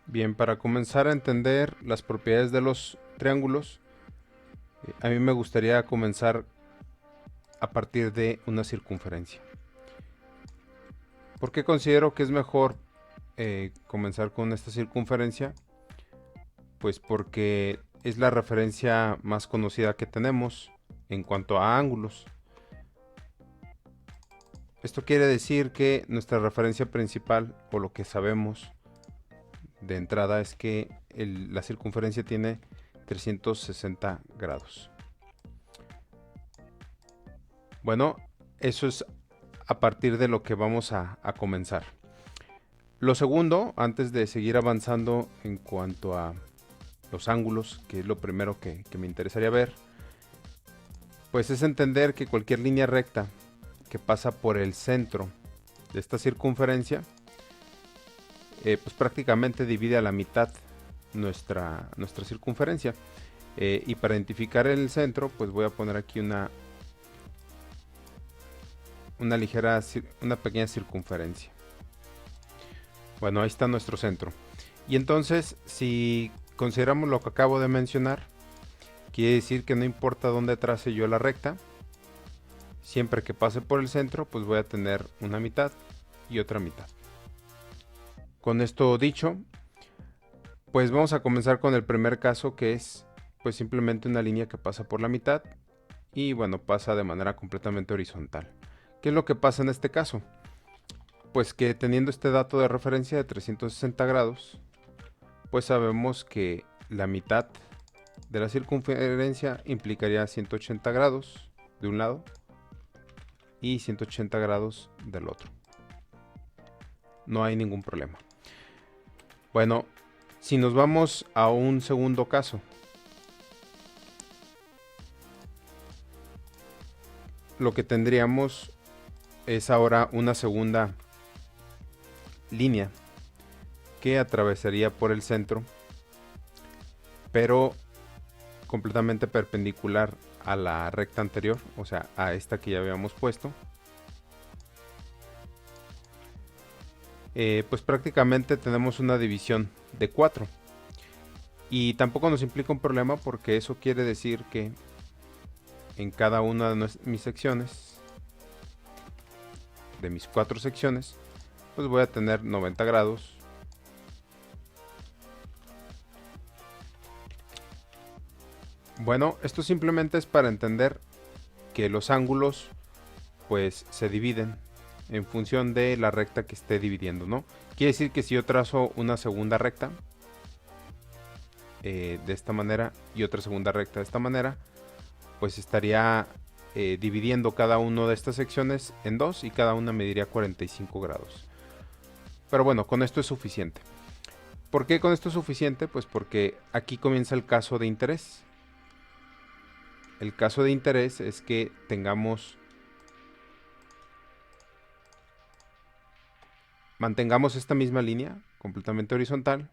Bien, para comenzar a entender las propiedades de los triángulos, a mí me gustaría comenzar a partir de una circunferencia. ¿Por qué considero que es mejor comenzar con esta circunferencia? Pues porque es la referencia más conocida que tenemos en cuanto a ángulos. Esto quiere decir que nuestra referencia principal, o lo que sabemos de entrada, es que la circunferencia tiene 360 grados. Bueno, eso es a partir de lo que vamos a comenzar. Lo segundo, antes de seguir avanzando en cuanto a los ángulos, que es lo primero que me interesaría ver, pues es entender que cualquier línea recta que pasa por el centro de esta circunferencia, pues prácticamente divide a la mitad nuestra circunferencia. Y para identificar el centro, pues voy a poner aquí una pequeña circunferencia. Bueno, ahí está nuestro centro. Y entonces, si consideramos lo que acabo de mencionar, quiere decir que no importa dónde trace yo la recta, siempre que pase por el centro, pues voy a tener una mitad y otra mitad. Con esto dicho, pues vamos a comenzar con el primer caso, que es pues simplemente una línea que pasa por la mitad y bueno, pasa de manera completamente horizontal. ¿Qué es lo que pasa en este caso? Pues que teniendo este dato de referencia de 360 grados, pues sabemos que la mitad de la circunferencia implicaría 180 grados de un lado y 180 grados del otro. No hay ningún problema. Bueno, si nos vamos a un segundo caso, lo que tendríamos es ahora una segunda línea que atravesaría por el centro, pero completamente perpendicular a la recta anterior, o sea, a esta que ya habíamos puesto. Pues prácticamente tenemos una división de 4. Y tampoco nos implica un problema, porque eso quiere decir que en cada una de mis secciones, de mis 4 secciones, pues voy a tener 90 grados. Bueno, esto simplemente es para entender que los ángulos pues se dividen en función de la recta que esté dividiendo, ¿no? Quiere decir que si yo trazo una segunda recta de esta manera y otra segunda recta de esta manera, pues estaría dividiendo cada una de estas secciones en dos y cada una mediría 45 grados. Pero bueno, con esto es suficiente. ¿Por qué con esto es suficiente? Pues porque aquí comienza el caso de interés. El caso de interés es que mantengamos esta misma línea completamente horizontal,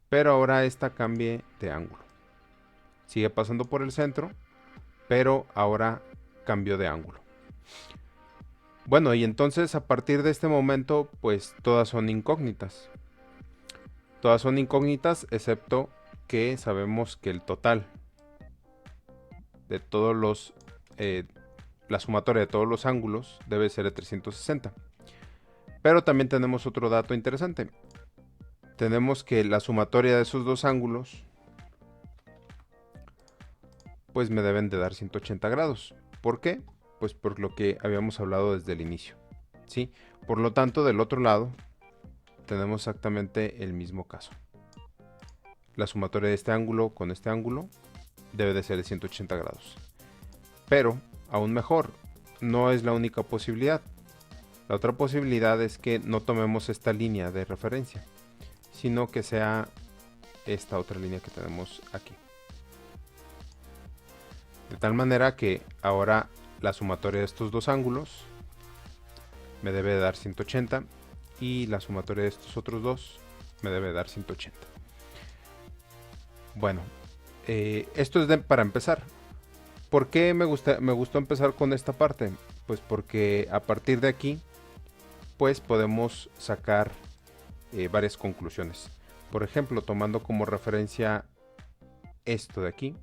pero ahora esta cambie de ángulo. Sigue pasando por el centro, pero ahora cambió de ángulo. Bueno, y entonces a partir de este momento, pues todas son incógnitas. Todas son incógnitas, excepto que sabemos que el total de todos los la sumatoria de todos los ángulos debe ser de 360. Pero también tenemos otro dato interesante. Tenemos que la sumatoria de esos dos ángulos pues me deben de dar 180 grados. ¿Por qué? Pues por lo que habíamos hablado desde el inicio, ¿sí? Por lo tanto, del otro lado tenemos exactamente el mismo caso. La sumatoria de este ángulo con este ángulo debe de ser de 180 grados. Pero, aún mejor, no es la única posibilidad. La otra posibilidad es que no tomemos esta línea de referencia, sino que sea esta otra línea que tenemos aquí. De tal manera que ahora la sumatoria de estos dos ángulos me debe de dar 180 y la sumatoria de estos otros dos me debe de dar 180. Bueno, esto es para empezar. ¿Por qué me gustó empezar con esta parte? Pues porque a partir de aquí pues podemos sacar varias conclusiones. Por ejemplo, tomando como referencia esto de aquí.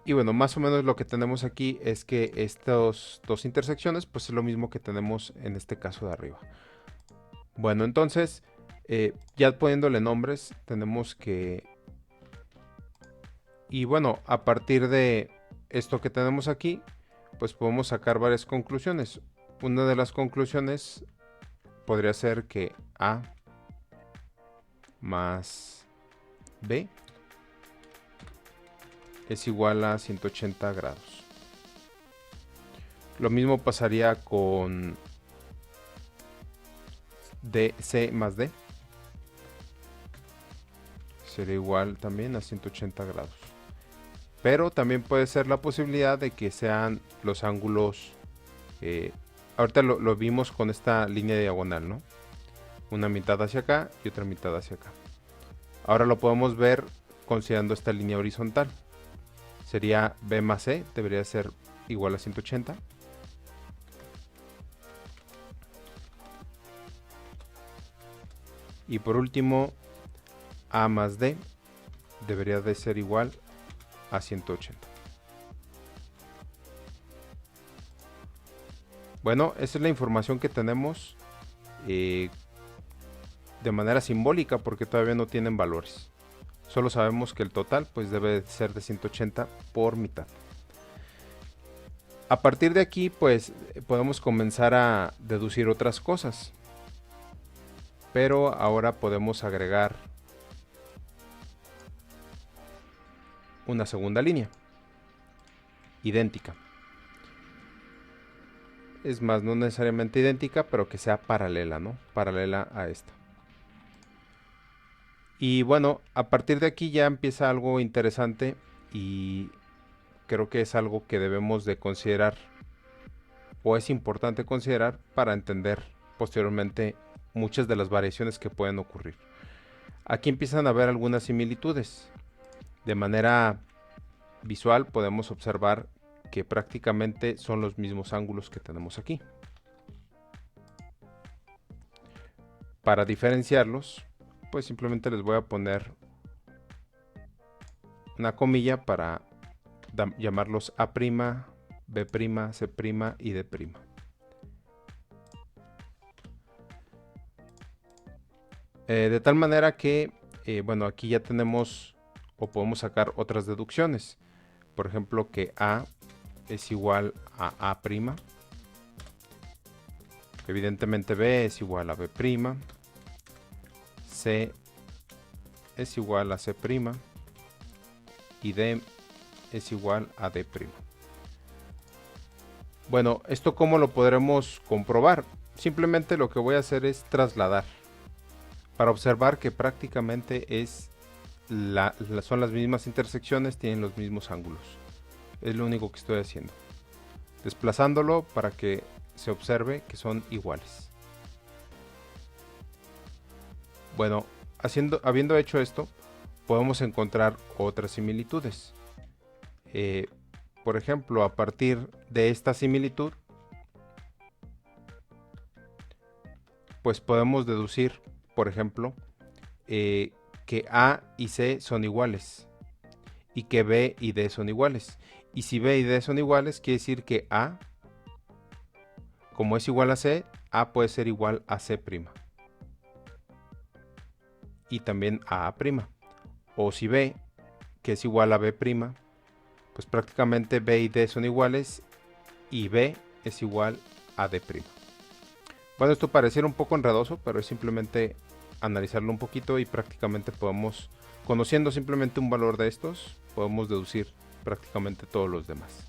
Y bueno, más o menos lo que tenemos aquí es que estas dos intersecciones pues es lo mismo que tenemos en este caso de arriba. Bueno, entonces ya poniéndole nombres tenemos que... Y bueno, a partir de esto que tenemos aquí pues podemos sacar varias conclusiones. Una de las conclusiones podría ser que A más B es igual a 180 grados. Lo mismo pasaría con DC más D. Sería igual también a 180 grados. Pero también puede ser la posibilidad de que sean los ángulos. Ahorita lo vimos con esta línea diagonal, ¿no? Una mitad hacia acá y otra mitad hacia acá. Ahora lo podemos ver considerando esta línea horizontal. Sería B más C, debería ser igual a 180. Y por último, A más D debería de ser igual a 180. Bueno, esa es la información que tenemos de manera simbólica porque todavía no tienen valores. Solo sabemos que el total pues debe ser de 180 por mitad. A partir de aquí pues podemos comenzar a deducir otras cosas. Pero ahora podemos agregar una segunda línea idéntica. Es más, no necesariamente idéntica, pero que sea paralela, ¿no? Paralela a esta. Y bueno, a partir de aquí ya empieza algo interesante y creo que es algo que debemos de considerar o es importante considerar para entender posteriormente muchas de las variaciones que pueden ocurrir. Aquí empiezan a haber algunas similitudes. De manera visual podemos observar que prácticamente son los mismos ángulos que tenemos aquí. Para diferenciarlos, pues simplemente les voy a poner una comilla para llamarlos A', B', C' y D'. De tal manera que, bueno, aquí ya tenemos o podemos sacar otras deducciones. Por ejemplo, que A es igual a A', evidentemente B es igual a B', C es igual a C' y D es igual a D'. Bueno, ¿esto cómo lo podremos comprobar? Simplemente lo que voy a hacer es trasladar para observar que prácticamente es son las mismas intersecciones, tienen los mismos ángulos. Es lo único que estoy haciendo. Desplazándolo para que se observe que son iguales. Bueno, habiendo hecho esto, podemos encontrar otras similitudes. Por ejemplo, a partir de esta similitud, pues podemos deducir, por ejemplo, que A y C son iguales y que B y D son iguales. Y si B y D son iguales, quiere decir que A, como es igual a C, A puede ser igual a C'. Y también a A'. O si B, que es igual a B', pues prácticamente B y D son iguales y B es igual a D'. Bueno, esto pareciera un poco enredoso, pero es simplemente analizarlo un poquito y prácticamente podemos, conociendo simplemente un valor de estos, podemos deducir prácticamente todos los demás.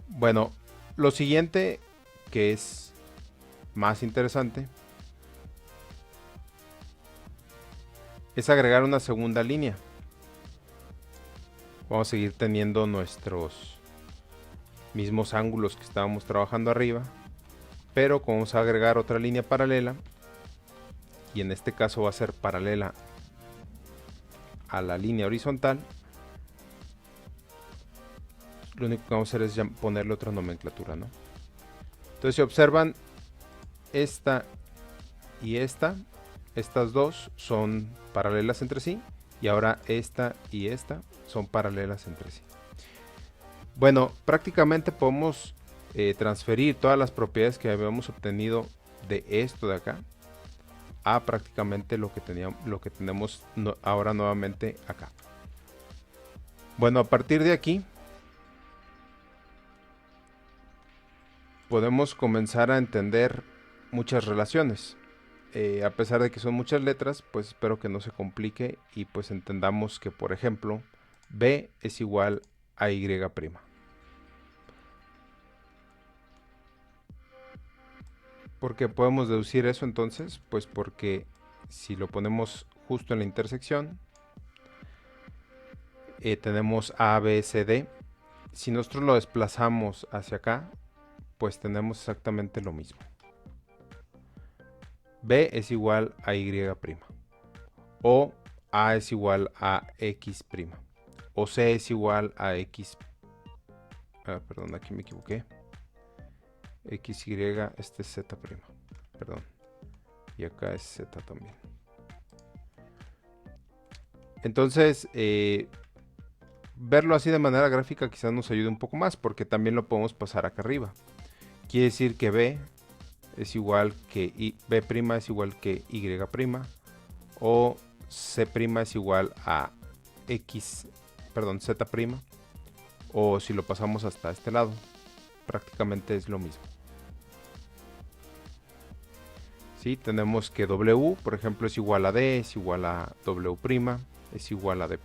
Bueno, lo siguiente que es más interesante es agregar una segunda línea. Vamos a seguir teniendo nuestros mismos ángulos que estábamos trabajando arriba, pero vamos a agregar otra línea paralela y en este caso va a ser paralela a la línea horizontal. Lo único que vamos a hacer es ponerle otra nomenclatura, ¿no? Entonces, si observan, esta y estas dos son paralelas entre sí, y ahora esta y esta son paralelas entre sí. Bueno, prácticamente podemos transferir todas las propiedades que habíamos obtenido de esto de acá a prácticamente lo que tenemos ahora nuevamente acá. Bueno, a partir de aquí podemos comenzar a entender muchas relaciones. A pesar de que son muchas letras, pues espero que no se complique y pues entendamos que, por ejemplo, B es igual a Y'. ¿Por qué podemos deducir eso entonces? Pues porque si lo ponemos justo en la intersección, tenemos A, B, C, D. Si nosotros lo desplazamos hacia acá, pues tenemos exactamente lo mismo. B es igual a Y', o A es igual a X', o C es igual a X. Perdón, aquí me equivoqué. XY, este es Z', perdón. Y acá es Z también. Entonces, verlo así de manera gráfica quizás nos ayude un poco más, porque también lo podemos pasar acá arriba. Quiere decir que B es igual que B' es igual que Y', o C' es igual a X, perdón, Z', o si lo pasamos hasta este lado, prácticamente es lo mismo. ¿Sí? Tenemos que W, por ejemplo, es igual a D, es igual a W', es igual a D'.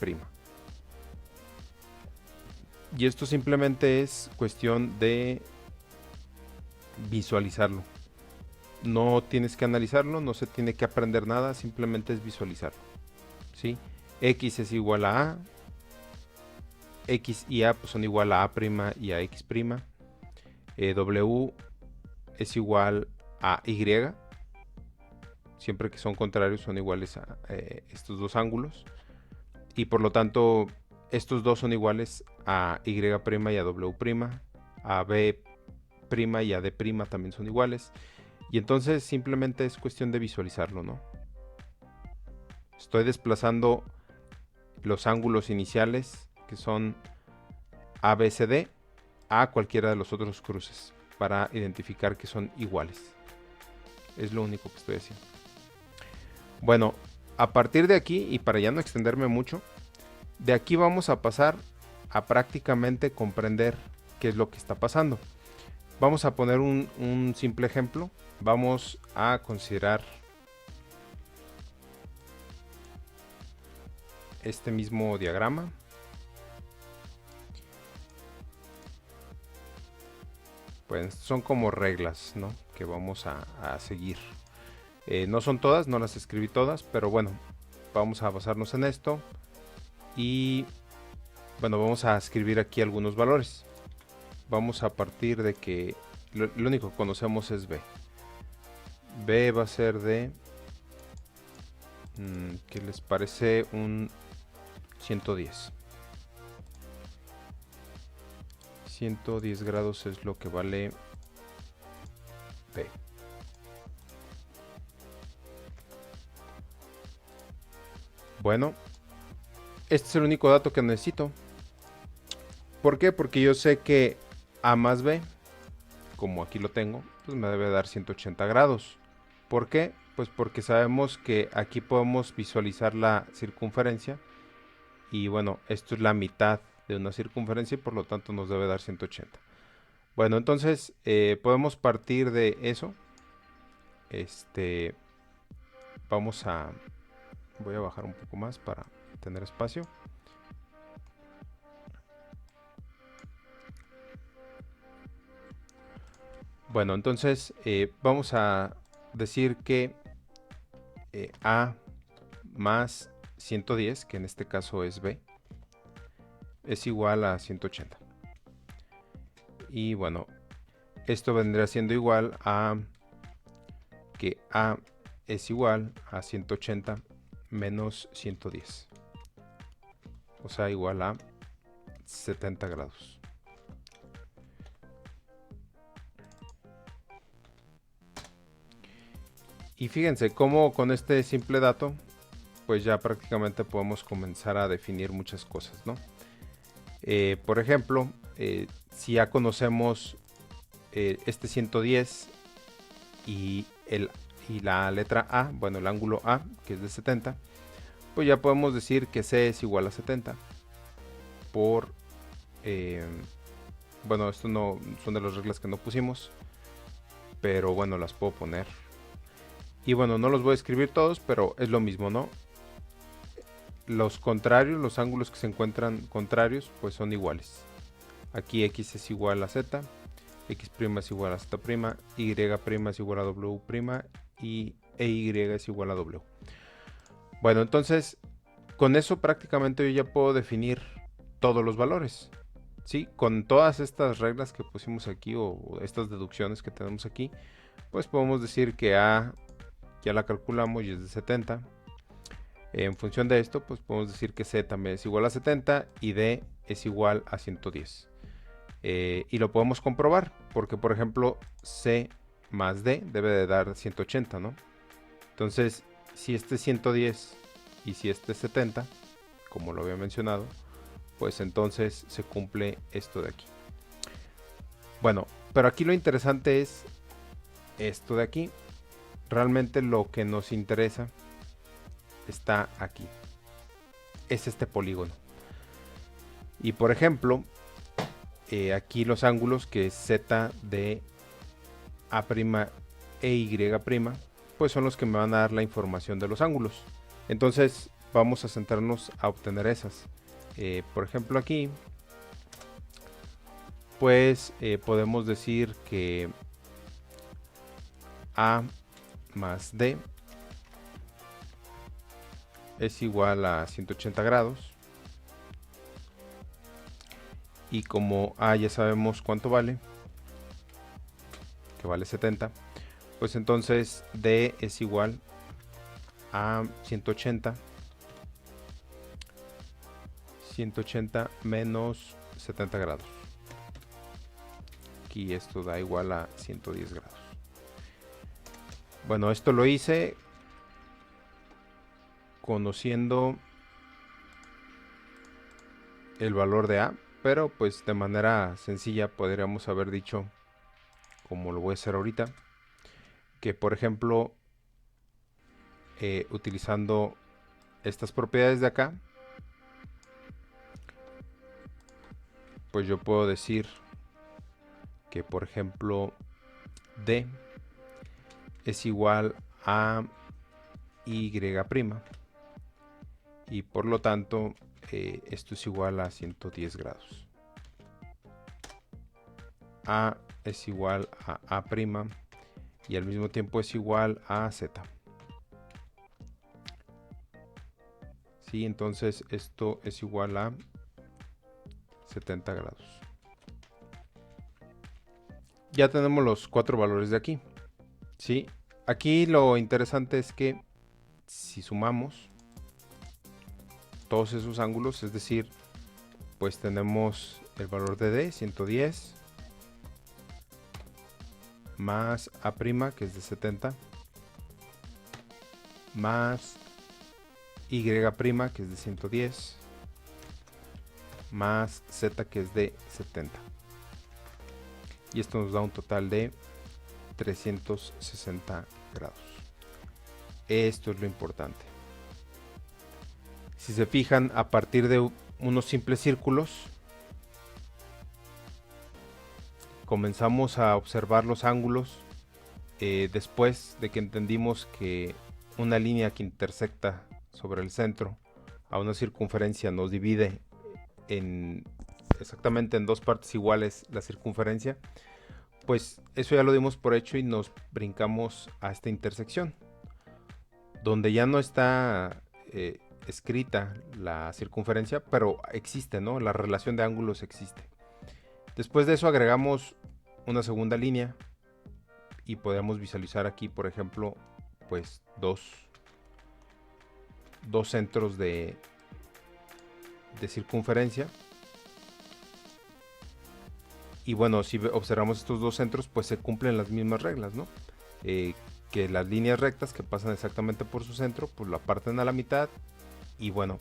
Y esto simplemente es cuestión de visualizarlo. No tienes que analizarlo, no se tiene que aprender nada, simplemente es visualizarlo. ¿Sí? X es igual a A, X y A pues son igual a A' y a X'. W es igual a Y, siempre que son contrarios son iguales a estos dos ángulos, y por lo tanto estos dos son iguales a Y' y a W', a B' y a D' también son iguales, y entonces simplemente es cuestión de visualizarlo, ¿no? Estoy desplazando los ángulos iniciales, que son ABCD, a cualquiera de los otros cruces, para identificar que son iguales. Es lo único que estoy haciendo. Bueno, a partir de aquí, y para ya no extenderme mucho, de aquí vamos a pasar a prácticamente comprender qué es lo que está pasando. Vamos a poner un simple ejemplo. Vamos a considerar este mismo diagrama. Pues son como reglas, ¿no?, que vamos a seguir. No son todas, no las escribí todas, pero bueno, vamos a basarnos en esto. Y bueno, vamos a escribir aquí algunos valores. Vamos a partir de que lo único que conocemos es B. B va a ser de, ¿qué les parece? Un 110. 110 grados es lo que vale B. Bueno, este es el único dato que necesito. ¿Por qué? Porque yo sé que A más B, como aquí lo tengo, pues me debe dar 180 grados. ¿Por qué? Pues porque sabemos que aquí podemos visualizar la circunferencia, y bueno, esto es la mitad de una circunferencia y por lo tanto nos debe dar 180. Bueno, entonces podemos partir de eso. Voy a bajar un poco más para tener espacio. Bueno, entonces vamos a decir que A más 110, que en este caso es B, es igual a 180. Y bueno, esto vendrá siendo igual a que A es igual a 180 menos 110. O sea, igual a 70 grados. Y fíjense cómo con este simple dato, pues ya prácticamente podemos comenzar a definir muchas cosas, ¿no? Por ejemplo, si ya conocemos este 110 y, y la letra A, bueno, el ángulo A, que es de 70, pues ya podemos decir que C es igual a 70 por... bueno, esto no son de las reglas que no pusimos, pero bueno, las puedo poner. Y bueno, no los voy a escribir todos, pero es lo mismo, ¿no? Los contrarios, los ángulos que se encuentran contrarios, pues son iguales. Aquí X es igual a Z, X' es igual a Z', Y' es igual a W' y Y es igual a W. Bueno, entonces, con eso prácticamente yo ya puedo definir todos los valores. ¿Sí? Con todas estas reglas que pusimos aquí o estas deducciones que tenemos aquí, pues podemos decir que A ya la calculamos y es de 70. En función de esto, pues podemos decir que C también es igual a 70 y D es igual a 110. Y lo podemos comprobar porque, por ejemplo, C más D debe de dar 180, ¿no? Entonces, si este es 110 y si este es 70, como lo había mencionado, pues entonces se cumple esto de aquí. Bueno, pero aquí lo interesante es esto de aquí. Realmente lo que nos interesa está aquí. Es este polígono. Y por ejemplo, aquí los ángulos que es Z de A' e Y', pues son los que me van a dar la información de los ángulos. Entonces vamos a centrarnos a obtener esas. Por ejemplo aquí, pues podemos decir que A más D es igual a 180 grados. Y como A ya sabemos cuánto vale, que vale 70, pues entonces D es igual a 180 menos 70 grados. Aquí esto da igual a 110 grados. Bueno, esto lo hice conociendo el valor de A, pero pues de manera sencilla podríamos haber dicho, como lo voy a hacer ahorita, que por ejemplo utilizando estas propiedades de acá, pues yo puedo decir que por ejemplo D es igual a Y', y por lo tanto esto es igual a 110 grados. A es igual a A' y al mismo tiempo es igual a Z. ¿Sí? Entonces esto es igual a 70 grados. Ya tenemos los cuatro valores de aquí. ¿Sí? Aquí lo interesante es que si sumamos todos esos ángulos, es decir, pues tenemos el valor de D, 110, más A', que es de 70, más Y', que es de 110, más Z, que es de 70. Y esto nos da un total de 360 grados. Esto es lo importante. Si se fijan, a partir de unos simples círculos, comenzamos a observar los ángulos después de que entendimos que una línea que intersecta sobre el centro a una circunferencia nos divide exactamente en dos partes iguales la circunferencia, pues eso ya lo dimos por hecho y nos brincamos a esta intersección, donde ya no está escrita la circunferencia, pero existe, ¿no? La relación de ángulos existe. Después de eso agregamos una segunda línea y podemos visualizar aquí, por ejemplo, pues dos centros de circunferencia. Y bueno, si observamos estos dos centros, pues se cumplen las mismas reglas, ¿no? que las líneas rectas que pasan exactamente por su centro, pues la parten a la mitad y bueno,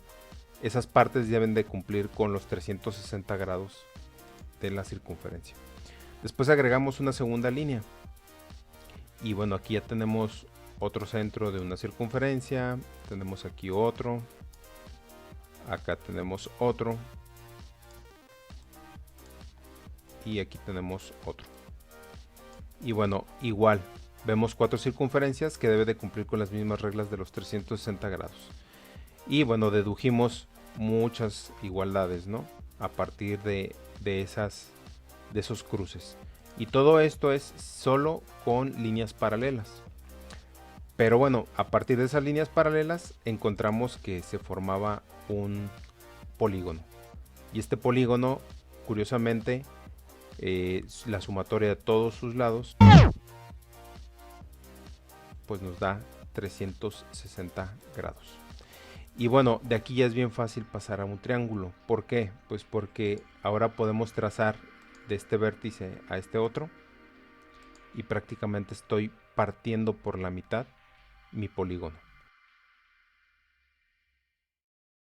esas partes deben de cumplir con los 360 grados de la circunferencia. Después agregamos una segunda línea y bueno, aquí ya tenemos otro centro de una circunferencia, tenemos aquí otro, acá tenemos otro y aquí tenemos otro. Y bueno, igual vemos 4 circunferencias que debe de cumplir con las mismas reglas de los 360 grados. Y bueno, dedujimos muchas igualdades, ¿no? A partir de esos cruces. Y todo esto es solo con líneas paralelas. Pero bueno, a partir de esas líneas paralelas encontramos que se formaba un polígono. Y este polígono, curiosamente, la sumatoria de todos sus lados, pues nos da 360 grados. Y bueno, de aquí ya es bien fácil pasar a un triángulo. ¿Por qué? Pues porque ahora podemos trazar de este vértice a este otro y prácticamente estoy partiendo por la mitad mi polígono.